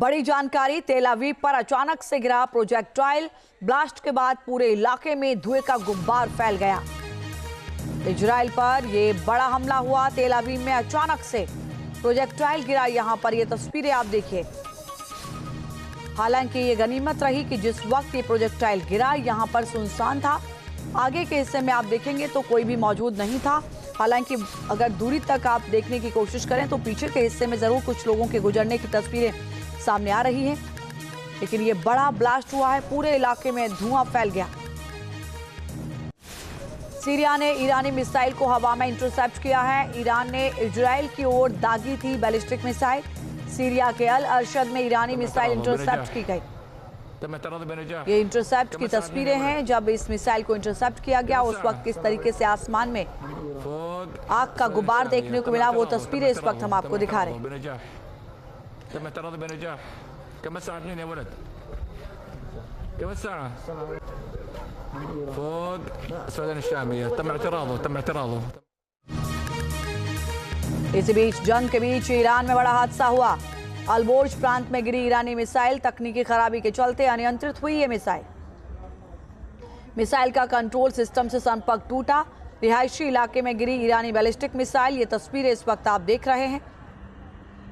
बड़ी जानकारी, तेल अवीव पर अचानक से गिरा प्रोजेक्टाइल ब्लास्ट के बाद पूरे इलाके में धुएं का गुब्बार फैल गया। इजराइल पर यह बड़ा हमला हुआ। तेल अवीव में अचानक से प्रोजेक्टाइल गिरा। यहां पर ये तस्वीरें आप देखिए। हालांकि ये गनीमत रही कि जिस वक्त ये प्रोजेक्टाइल गिरा यहां पर सुनसान था। आगे के हिस्से में आप देखेंगे तो कोई भी मौजूद नहीं था। हालांकि अगर दूरी तक आप देखने की कोशिश करें तो पीछे के हिस्से में जरूर कुछ लोगों के गुजरने की तस्वीरें सामने आ रही हैं, लेकिन ये बड़ा ब्लास्ट हुआ है। पूरे इलाके में धुआं फैल गया। सीरिया ने ईरानी मिसाइल को हवा में इंटरसेप्ट किया है। ईरान ने इजराइल की ओर दागी थी बैलिस्टिक मिसाइल। सीरिया के अल अरशद में ईरानी मिसाइल इंटरसेप्ट की गई। ये इंटरसेप्ट की तस्वीरें हैं जब इस मिसाइल को इंटरसेप्ट किया गया। उस वक्त किस तरीके से आसमान में आग का गुब्बार देखने को मिला, वो तस्वीरें इस वक्त हम आपको दिखा रहे हैं। इसी बीच जंग के बीच ईरान में बड़ा हादसा हुआ। अलबोर्ज प्रांत में गिरी ईरानी मिसाइल। तकनीकी खराबी के चलते अनियंत्रित हुई ये मिसाइल का कंट्रोल सिस्टम से संपर्क टूटा। रिहायशी इलाके में गिरी ईरानी बैलिस्टिक मिसाइल। ये तस्वीरें इस वक्त आप देख रहे हैं।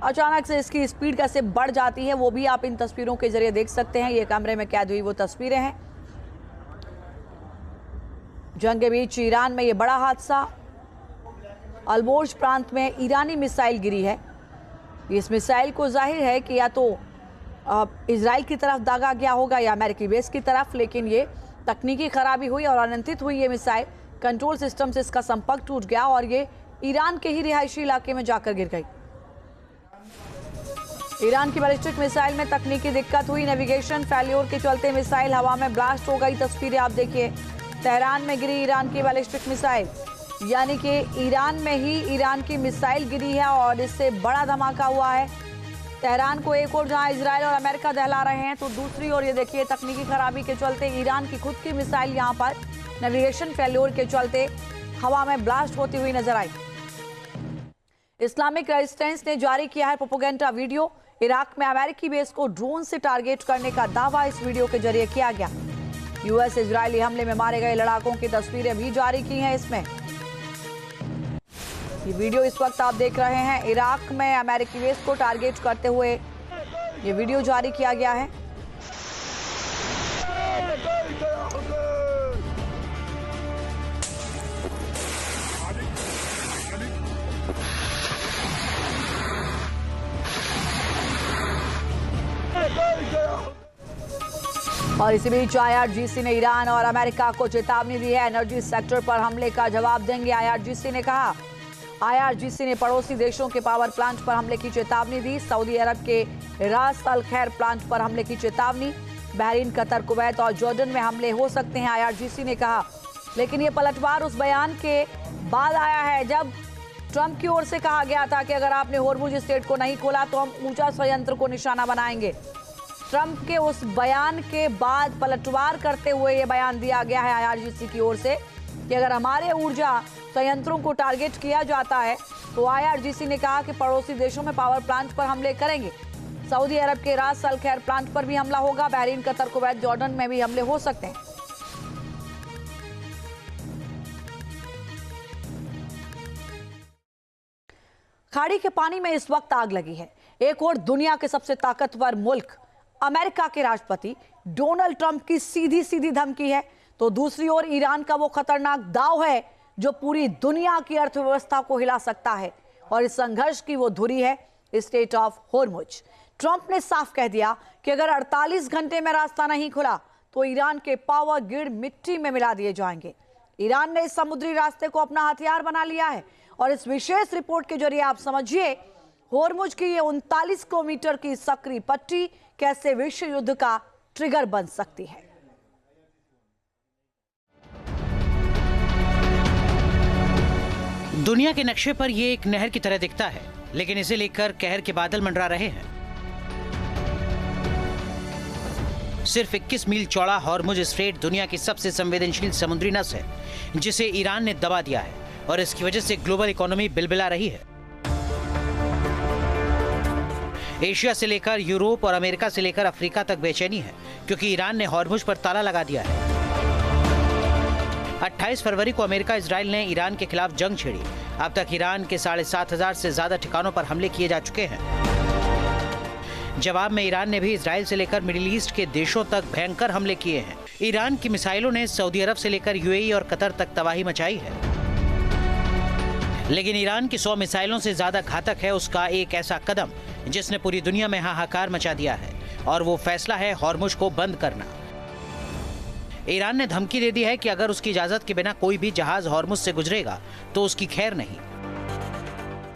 अचानक से इसकी स्पीड कैसे बढ़ जाती है वो भी आप इन तस्वीरों के जरिए देख सकते हैं। ये कैमरे में कैद हुई वो तस्वीरें हैं। जंग के बीच ईरान में ये बड़ा हादसा। अलबोर्ज प्रांत में ईरानी मिसाइल गिरी है। इस मिसाइल को जाहिर है कि या तो इजराइल की तरफ दागा गया होगा या अमेरिकी बेस की तरफ, लेकिन ये तकनीकी खराबी हुई और अनियंत्रित हुई ये मिसाइल। कंट्रोल सिस्टम से इसका संपर्क टूट गया और ये ईरान के ही रिहायशी इलाके में जाकर गिर गई। ईरान की बैलिस्टिक मिसाइल में तकनीकी दिक्कत हुई। नेविगेशन फेल्योर के चलते मिसाइल हवा में ब्लास्ट हो गई। तस्वीरें आप देखिए। तेहरान में गिरी ईरान की बैलिस्टिक मिसाइल, यानी कि ईरान में ही ईरान की मिसाइल गिरी है और इससे बड़ा धमाका हुआ है। तेहरान को एक ओर जहां इजराइल और अमेरिका दहला रहे हैं तो दूसरी ओर ये देखिए तकनीकी खराबी के चलते ईरान की खुद की मिसाइल यहां पर नेविगेशन फेल्योर के चलते हवा में ब्लास्ट होती हुई नजर आई। इस्लामिक रेजिस्टेंस ने जारी किया है प्रोपेगेंडा वीडियो। इराक में अमेरिकी बेस को ड्रोन से टारगेट करने का दावा इस वीडियो के जरिए किया गया। यूएस इजरायली हमले में मारे गए लड़ाकों की तस्वीरें भी जारी की हैं। इसमें ये वीडियो इस वक्त आप देख रहे हैं। इराक में अमेरिकी बेस को टारगेट करते हुए ये वीडियो जारी किया गया है। और इसी बीच IRGC ने ईरान और अमेरिका को चेतावनी दी है। एनर्जी सेक्टर पर हमले का जवाब देंगे। IRGC ने कहा। IRGC ने पड़ोसी देशों के पावर प्लांट पर हमले की चेतावनी दी। सऊदी अरब के रास अल खैर प्लांट पर हमले की चेतावनी। बहरीन, कतर, कुवैत और जॉर्डन में हमले हो सकते हैं, IRGC ने कहा। लेकिन ये पलटवार उस बयान के बाद आया है जब ट्रंप की ओर से कहा गया था कि अगर आपने होर्मुज स्ट्रेट को नहीं खोला तो हम ऊर्जा संयंत्र को निशाना बनाएंगे। ट्रंप के उस बयान के बाद पलटवार करते हुए ये बयान दिया गया है IRGC की ओर से कि अगर हमारे ऊर्जा संयंत्रों को टारगेट किया जाता है तो IRGC ने कहा कि पड़ोसी देशों में पावर प्लांट पर हमले करेंगे। सऊदी अरब के रास अल खैर प्लांट पर भी हमला होगा। बहरीन, कतर, कुवैत, जॉर्डन में भी हमले हो सकते हैं। खाड़ी के पानी में इस वक्त आग लगी है। एक और दुनिया के सबसे ताकतवर मुल्क अमेरिका के राष्ट्रपति डोनाल्ड ट्रंप की सीधी सीधी धमकी है, तो दूसरी ओर ईरान का वो खतरनाक दांव है जो पूरी दुनिया की अर्थव्यवस्था को हिला सकता है। और इस संघर्ष की वो धुरी है स्ट्रेट ऑफ होर्मुज। ट्रंप ने साफ कह दिया कि अगर 48 घंटे में रास्ता नहीं खुला तो ईरान के पावर ग्रिड मिट्टी में मिला दिए जाएंगे। ईरान ने इस समुद्री रास्ते को अपना हथियार बना लिया है और इस विशेष रिपोर्ट के जरिए आप समझिए होर्मुज की ये 39 किलोमीटर की सक्रिय पट्टी कैसे विश्व युद्ध का ट्रिगर बन सकती है। दुनिया के नक्शे पर यह एक नहर की तरह दिखता है, लेकिन इसे लेकर कहर के बादल मंडरा रहे हैं। सिर्फ 21 मील चौड़ा हॉर्मुज स्ट्रेट दुनिया की सबसे संवेदनशील समुद्री नस है, जिसे ईरान ने दबा दिया है और इसकी वजह से ग्लोबल इकोनॉमी बिलबिला रही है। एशिया से लेकर यूरोप और अमेरिका से लेकर अफ्रीका तक बेचैनी है, क्योंकि ईरान ने हॉर्मुज पर ताला लगा दिया है। 28 फरवरी को अमेरिका इजराइल ने ईरान के खिलाफ जंग छेड़ी। अब तक ईरान के 7,500 से ज्यादा ठिकानों पर हमले किए जा चुके हैं। जवाब में ईरान ने भी इजराइल से लेकर मिडिल ईस्ट के देशों तक भयंकर हमले किए हैं। ईरान की मिसाइलों ने सऊदी अरब से लेकर यूएई और कतर तक तबाही मचाई है। लेकिन ईरान की 100 मिसाइलों से ज्यादा घातक है उसका एक ऐसा कदम जिसने पूरी दुनिया में हाहाकार मचा दिया है, और वो फैसला है हॉर्मुज को बंद करना। ईरान ने धमकी दे दी है कि अगर उसकी इजाजत के बिना कोई भी जहाज हॉर्मुज से गुजरेगा तो उसकी खैर नहीं।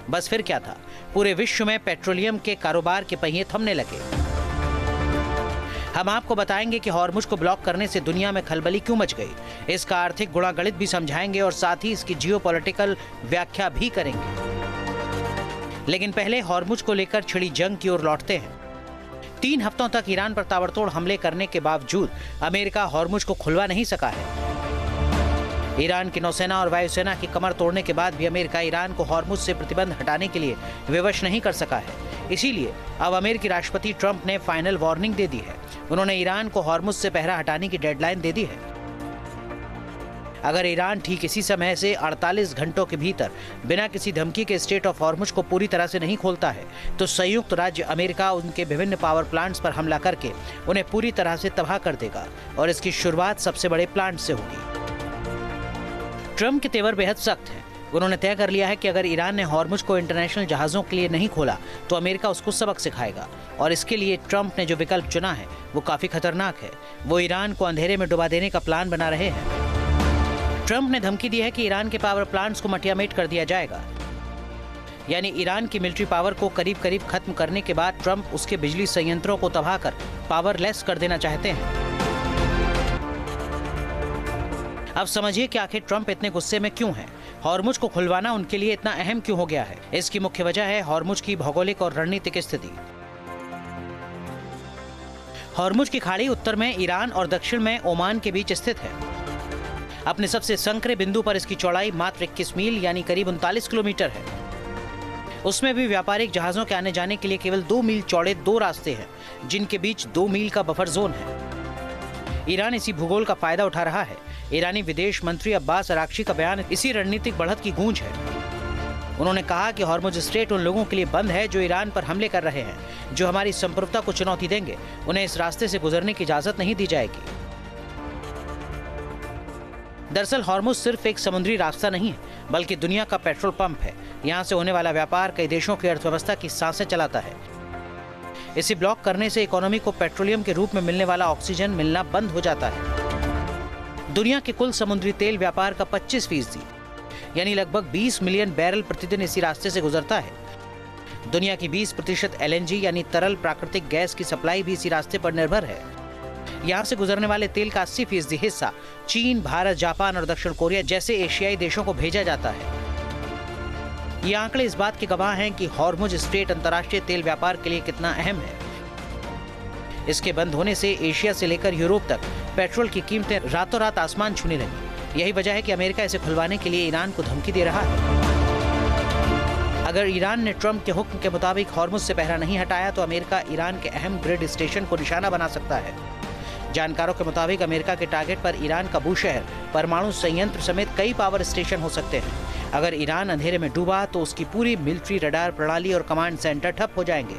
बस फिर क्या था, पूरे विश्व में पेट्रोलियम के कारोबार के पहिए थमने लगे। हम आपको बताएंगे कि हॉर्मुज को ब्लॉक करने से दुनिया में खलबली क्यों मच गई, इसका आर्थिक गुणागणित भी समझाएंगे और साथ ही इसकी जियोपॉलिटिकल व्याख्या भी करेंगे। लेकिन पहले हॉर्मुज को लेकर छिड़ी जंग की ओर लौटते हैं। 3 हफ्तों तक ईरान पर ताबड़तोड़ हमले करने के बावजूद अमेरिका हॉर्मुज को खुलवा नहीं सका है। ईरान की नौसेना और वायुसेना की कमर तोड़ने के बाद भी अमेरिका ईरान को हॉर्मुज से प्रतिबंध हटाने के लिए विवश नहीं कर सका है। इसीलिए अब अमेरिकी राष्ट्रपति ट्रंप ने फाइनल वार्निंग दे दी है। उन्होंने ईरान को हॉर्मुज से पहरा हटाने की डेडलाइन दे दी है। अगर ईरान ठीक इसी समय से 48 घंटों के भीतर बिना किसी धमकी के स्ट्रेट ऑफ हॉर्मुज को पूरी तरह से नहीं खोलता है तो संयुक्त राज्य अमेरिका उनके विभिन्न पावर प्लांट्स पर हमला करके उन्हें पूरी तरह से तबाह कर देगा, और इसकी शुरुआत सबसे बड़े प्लांट से होगी। ट्रंप के तेवर बेहद सख्त हैं। उन्होंने तय कर लिया है कि अगर ईरान ने हॉर्मुज को इंटरनेशनल जहाजों के लिए नहीं खोला तो अमेरिका उसको सबक सिखाएगा, और इसके लिए ट्रंप ने जो विकल्प चुना है वो काफी खतरनाक है। वो ईरान को अंधेरे में डुबा देने का प्लान बना रहे हैं। ट्रंप ने धमकी दी है कि ईरान के पावर प्लांट्स को मटियामेट कर दिया जाएगा, यानी ईरान की मिलिट्री पावर को करीब करीब खत्म करने के बाद ट्रंप उसके बिजली संयंत्रों को तबाह कर पावरलेस कर देना चाहते हैं। अब समझिए कि आखिर ट्रंप इतने गुस्से में क्यों हैं। हॉर्मुज को खुलवाना उनके लिए इतना अहम क्यों हो गया है? इसकी मुख्य वजह है हॉर्मुज की भौगोलिक और रणनीतिक स्थिति। हॉर्मुज की खाड़ी उत्तर में ईरान और दक्षिण में ओमान के बीच स्थित है। अपने सबसे संकरे बिंदु पर इसकी चौड़ाई मात्र 21 मील यानी करीब 39 किलोमीटर है। उसमें भी व्यापारिक जहाजों के आने जाने के लिए केवल 2 मील चौड़े 2 रास्ते हैं, जिनके बीच 2 मील का बफर जोन है। ईरान इसी भूगोल का फायदा उठा रहा है। ईरानी विदेश मंत्री अब्बास अराक्ची का बयान इसी रणनीतिक बढ़त की गूंज है। उन्होंने कहा कि हॉर्मुज स्ट्रेट उन लोगों के लिए बंद है जो ईरान पर हमले कर रहे हैं, जो हमारी संप्रभुता को चुनौती देंगे। उन्हें इस रास्ते से गुजरने की इजाजत नहीं दी जाएगी। दरअसल हॉर्मुज सिर्फ एक समुद्री रास्ता नहीं है, बल्कि दुनिया का पेट्रोल पंप है। यहाँ से होने वाला व्यापार कई देशों की अर्थव्यवस्था की सांसें चलाता है। इसे ब्लॉक करने से इकोनॉमी को पेट्रोलियम के रूप में मिलने वाला ऑक्सीजन मिलना बंद हो जाता है। दुनिया के कुल समुद्री तेल व्यापार का 25% यानी लगभग 20 मिलियन बैरल प्रतिदिन इसी रास्ते से गुजरता है। दुनिया की 20% LNG यानी तरल प्राकृतिक गैस की सप्लाई भी इसी रास्ते पर निर्भर है। यहाँ से गुजरने वाले तेल का 80% हिस्सा चीन, भारत, जापान और दक्षिण कोरिया जैसे एशियाई देशों को भेजा जाता है। ये आंकड़े इस बात के गवाह हैं कि हॉर्मुज स्ट्रेट अंतर्राष्ट्रीय तेल व्यापार के लिए कितना अहम है। इसके बंद होने से एशिया से लेकर यूरोप तक पेट्रोल की कीमतें रातों रात आसमान छूने लगी। यही वजह है कि अमेरिका इसे खुलवाने के लिए ईरान को धमकी दे रहा है। अगर ईरान ने ट्रंप के हुक्म के मुताबिक हॉर्मुज से पहरा नहीं हटाया तो अमेरिका ईरान के अहम ग्रिड स्टेशन को निशाना बना सकता है। जानकारों के मुताबिक अमेरिका के टारगेट पर ईरान का बूशहर, परमाणु संयंत्र समेत कई पावर स्टेशन हो सकते हैं। अगर ईरान अंधेरे में डूबा तो उसकी पूरी मिलिट्री रडार प्रणाली और कमांड सेंटर ठप हो जाएंगे।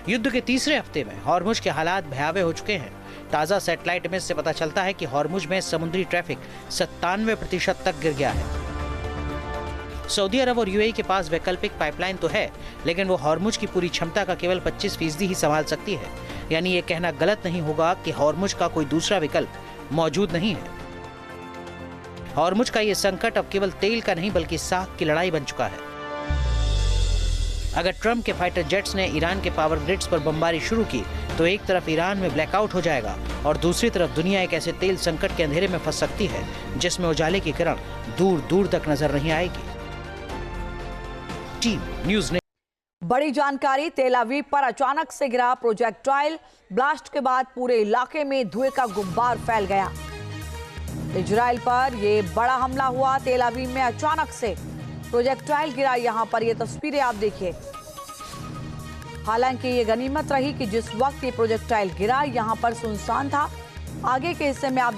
युद्ध के तीसरे हफ्ते में हॉर्मुज के हालात भयावह हो चुके हैं। ताज़ा सैटेलाइट इमेज से पता चलता है कि हॉर्मुज में समुद्री ट्रैफिक 97% तक गिर गया है। सऊदी अरब और यूएई के पास वैकल्पिक पाइपलाइन तो है, लेकिन वो हॉर्मुज की पूरी क्षमता का केवल 25% ही संभाल सकती है। यानी ये कहना गलत नहीं होगा कि हॉर्मुज का कोई दूसरा विकल्प मौजूद नहीं है। हॉर्मुज का ये संकट अब केवल तेल का नहीं बल्कि साख की लड़ाई बन चुका है। अगर ट्रंप के फाइटर जेट्स ने ईरान के पावर ग्रिड्स पर बमबारी शुरू की तो एक तरफ ईरान में ब्लैकआउट हो जाएगा और दूसरी तरफ दुनिया एक ऐसे तेल संकट के अंधेरे में फंस सकती है जिसमें उजाले की किरण दूर दूर तक नजर नहीं आएगी। टीम न्यूज़ ने बड़ी जानकारी। तेल अवीव पर अचानक से गिरा प्रोजेक्टाइल ब्लास्ट के बाद पूरे इलाके में धुएं का गुब्बार फैल गया। इजराइल पर यह बड़ा हमला हुआ। तेल अवीव में अचानक से प्रोजेक्टाइल गिरा। यहां पर ये तस्वीरें आप देखिए। हालांकि ये गनीमत रही कि जिस वक्त ये प्रोजेक्टाइल गिरा यहां पर सुनसान था। आगे के हिस्से में आप